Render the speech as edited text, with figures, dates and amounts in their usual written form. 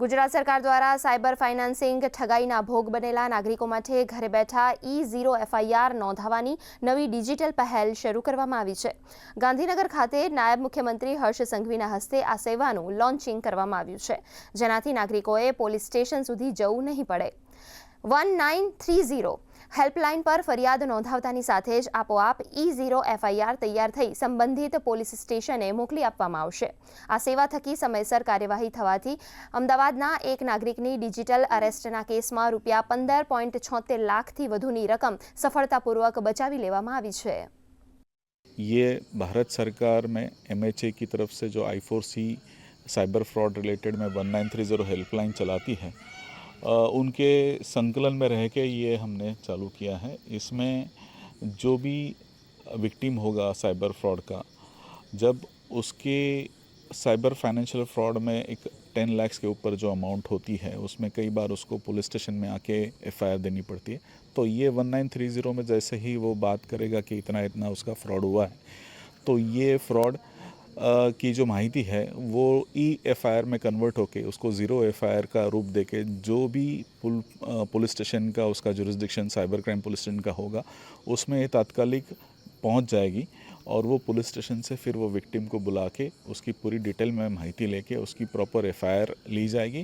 ગુજરાત સરકાર દ્વારા cyber financing ઠગાઈના ભોગ બનેલા નાગરિકો માટે ઘરે બેઠા E0 FIR નોંધાવવાની નવી ડિજિટલ પહેલ શરૂ કરવામાં આવી છે। ગાંધીનગર ખાતે નાયબ મુખ્યમંત્રી હર્ષ સંઘવીના હસ્તે આ સેવાનું લોન્ચિંગ કરવામાં આવ્યું છે, જેનાથી નાગરિકોએ પોલીસ સ્ટેશન સુધી જવું નહીં પડે। 1930 હેલ્પલાઇન પર ફરિયાદ નોંધાવતાની સાથે જ આપોઆપ E0 FIR તૈયાર થઈ સંબંધિત પોલીસ સ્ટેશને મોકલી આપવામાં આવશે। આ સેવા થકી સમયસર કાર્યવાહી થવાથી અમદાવાદના એક નાગરિકની ડિજિટલ અરેસ્ટના કેસમાં ₹15.76 લાખથી વધુની રકમ સફળતાપૂર્વક બચાવી લેવામાં આવી છે। ये भारत सरकार में MHA की तरफ से जो I4C साइबर फ्रॉड रिलेटेड में 1930 हेल्पलाइन चलाती है, उनके संकलन में रह के ये हमने चालू किया है। इसमें जो भी विक्टिम होगा साइबर फ्रॉड का, जब उसके साइबर फाइनेंशियल फ्रॉड में एक 10 लाख के ऊपर जो अमाउंट होती है, उसमें कई बार उसको पुलिस स्टेशन में आके FIR देनी पड़ती है। तो ये 1930 में जैसे ही वो बात करेगा कि इतना इतना उसका फ्रॉड हुआ है, तो ये फ्रॉड की जो माहिती है वो FIR में कन्वर्ट होके उसको 0 FIR का रूप देके जो भी पुलिस स्टेशन का उसका jurisdiction cyber crime police station का होगा, उसमें तात्कालिक पहुंच जाएगी और वो पुलिस स्टेशन से फिर वो विक्टिम को बुला के उसकी पूरी डिटेल में माहिती लेके उसकी प्रॉपर FIR ली जाएगी